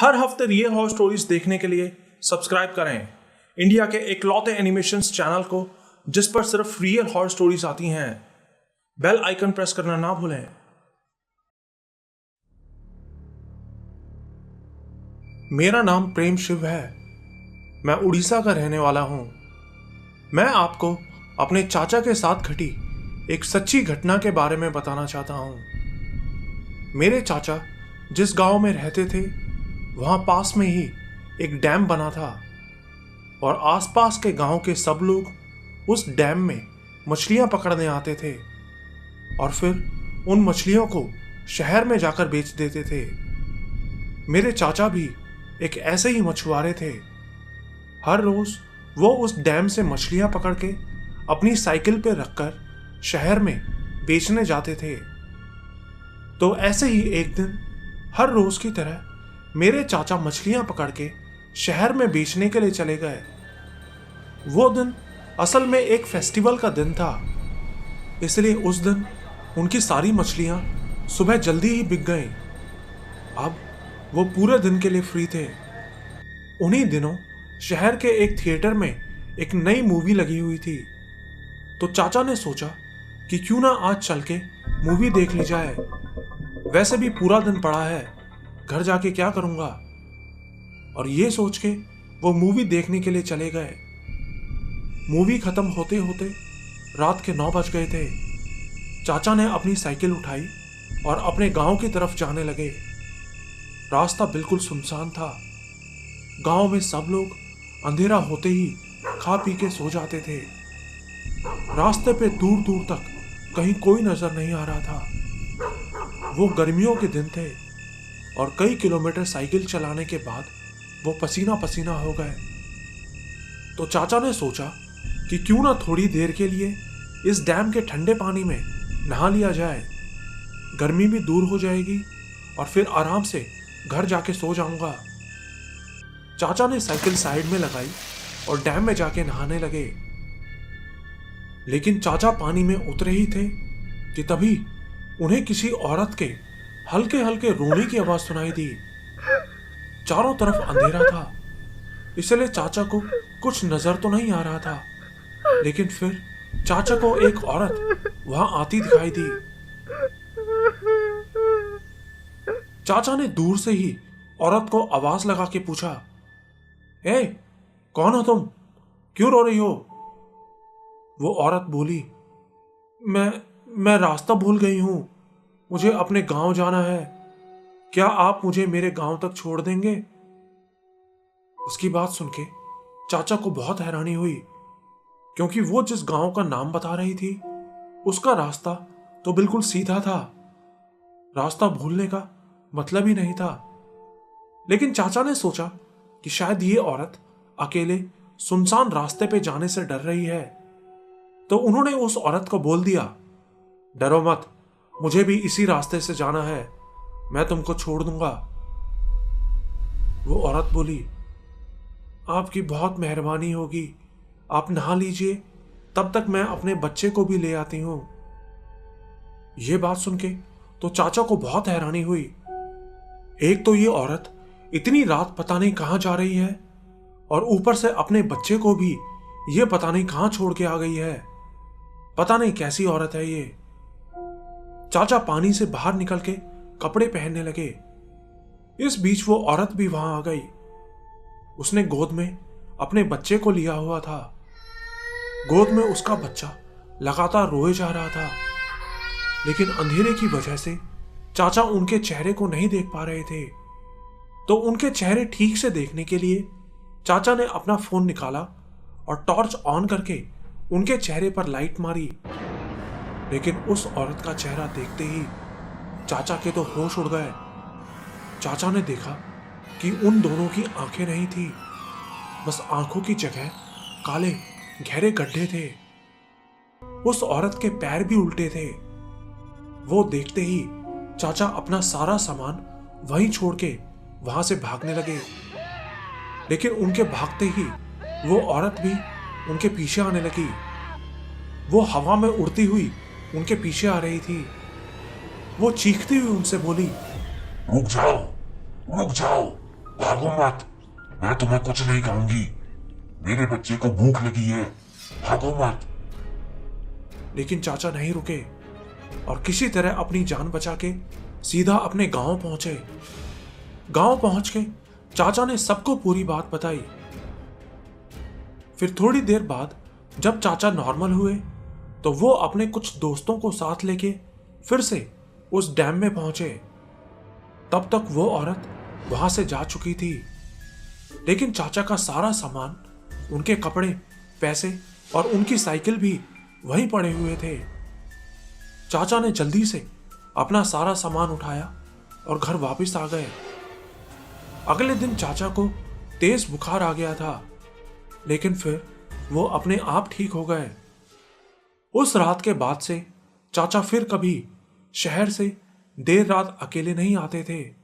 हर हफ्ते real horror stories देखने के लिए सब्सक्राइब करें इंडिया के इकलौते एनिमेशंस चैनल को जिस पर सिर्फ रियल हॉरर स्टोरीज आती हैं। बेल आइकन प्रेस करना ना भूलें। मेरा नाम प्रेम शिव है। मैं उड़ीसा का रहने वाला हूं। मैं आपको अपने चाचा के साथ घटी एक सच्ची घटना के बारे में बताना चाहता हूं। मेरे चाचा जिस गांव में रहते थे वहां पास में ही एक डैम बना था और आसपास के गांव के सब लोग उस डैम में मछलियां पकड़ने आते थे और फिर उन मछलियों को शहर में जाकर बेच देते थे। मेरे चाचा भी एक ऐसे ही मछुआरे थे। हर रोज वो उस डैम से मछलियां पकड़ के अपनी साइकिल पे रखकर शहर में बेचने जाते थे। तो ऐसे ही एक दिन हर रोज की तरह मेरे चाचा मछलियां पकड़ के शहर में बेचने के लिए चले गए। वो दिन असल में एक फेस्टिवल का दिन था, इसलिए उस दिन उनकी सारी मछलियां सुबह जल्दी ही बिक गईं। अब वो पूरे दिन के लिए फ्री थे। उन्हीं दिनों शहर के एक थिएटर में एक नई मूवी लगी हुई थी, तो चाचा ने सोचा कि क्यों ना आज चल के मूवी देख ली जाए। वैसे भी पूरा दिन पड़ा है, घर जाके क्या करूंगा। और ये सोच के वो मूवी देखने के लिए चले गए। मूवी खत्म होते होते रात के 9 बज गए थे। चाचा ने अपनी साइकिल उठाई और अपने गांव की तरफ जाने लगे। रास्ता बिल्कुल सुनसान था। गांव में सब लोग अंधेरा होते ही खा पी के सो जाते थे। रास्ते पे दूर दूर तक कहीं कोई नजर नहीं आ रहा था। वो गर्मियों के दिन थे और कई किलोमीटर साइकिल चलाने के बाद वो पसीना पसीना हो गए। तो चाचा ने सोचा कि क्यों ना थोड़ी देर के लिए इस डैम के ठंडे पानी में नहा लिया जाए। गर्मी भी दूर हो जाएगी और फिर आराम से घर जाके सो जाऊंगा। चाचा ने साइकिल साइड में लगाई और डैम में जाके नहाने लगे। लेकिन चाचा पानी में उतरे ही थे कि तभी उन्हें किसी औरत के हल्के हल्के रोने की आवाज सुनाई दी। चारों तरफ अंधेरा था, इसलिए चाचा को कुछ नजर तो नहीं आ रहा था, लेकिन फिर चाचा को एक औरत वहां आती दिखाई दी। चाचा ने दूर से ही औरत को आवाज लगा के पूछा, ए, कौन हो तुम? क्यों रो रही हो? वो औरत बोली, मैं रास्ता भूल गई हूं। मुझे अपने गांव जाना है। क्या आप मुझे मेरे गांव तक छोड़ देंगे? उसकी बात सुन के चाचा को बहुत हैरानी हुई, क्योंकि वो जिस गांव का नाम बता रही थी उसका रास्ता तो बिल्कुल सीधा था। रास्ता भूलने का मतलब ही नहीं था। लेकिन चाचा ने सोचा कि शायद ये औरत अकेले सुनसान रास्ते पे जाने से डर रही है, तो उन्होंने उस औरत को बोल दिया, डरो मत, मुझे भी इसी रास्ते से जाना है, मैं तुमको छोड़ दूंगा। वो औरत बोली, आपकी बहुत मेहरबानी होगी, आप नहा लीजिए, तब तक मैं अपने बच्चे को भी ले आती हूं। यह बात सुन के तो चाचा को बहुत हैरानी हुई। एक तो ये औरत इतनी रात पता नहीं कहां जा रही है और ऊपर से अपने बच्चे को भी ये पता नहीं कहां छोड़ के आ गई है। पता नहीं कैसी औरत है ये। चाचा पानी से बाहर निकल के कपड़े पहनने लगे। इस बीच वो औरत भी वहां आ गई। उसने गोद में अपने बच्चे को लिया हुआ था। गोद में उसका बच्चा लगातार रोए जा रहा था, लेकिन अंधेरे की वजह से चाचा उनके चेहरे को नहीं देख पा रहे थे। तो उनके चेहरे ठीक से देखने के लिए चाचा ने अपना फोन निकाला और टॉर्च ऑन करके उनके चेहरे पर लाइट मारी। लेकिन उस औरत का चेहरा देखते ही चाचा के तो होश उड़ गए। चाचा ने देखा कि उन दोनों की आंखें नहीं थी, बस आंखों की जगह काले गहरे गड्ढे थे। उस औरत के पैर भी उल्टे थे। वो देखते ही चाचा अपना सारा सामान वहीं छोड़ के वहां से भागने लगे। लेकिन उनके भागते ही वो औरत भी उनके पीछे आने लगी। वो हवा में उड़ती हुई उनके पीछे आ रही थी। वो चीखती हुई उनसे बोली, रुक जाओ, रुक जाओ, भागो मत, मैं तुम्हें कुछ नहीं कहूंगी। मेरे बच्चे को भूख लगी है, भागो मत। लेकिन चाचा नहीं रुके और किसी तरह अपनी जान बचा के सीधा अपने गांव पहुंचे। गांव पहुंच के चाचा ने सबको पूरी बात बताई। फिर थोड़ी देर बाद जब चाचा नॉर्मल हुए तो वो अपने कुछ दोस्तों को साथ लेके फिर से उस डैम में पहुंचे। तब तक वो औरत वहां से जा चुकी थी, लेकिन चाचा का सारा सामान, उनके कपड़े, पैसे और उनकी साइकिल भी वहीं पड़े हुए थे। चाचा ने जल्दी से अपना सारा सामान उठाया और घर वापस आ गए। अगले दिन चाचा को तेज बुखार आ गया था, लेकिन फिर वो अपने आप ठीक हो गए। उस रात के बाद से चाचा फिर कभी शहर से देर रात अकेले नहीं आते थे।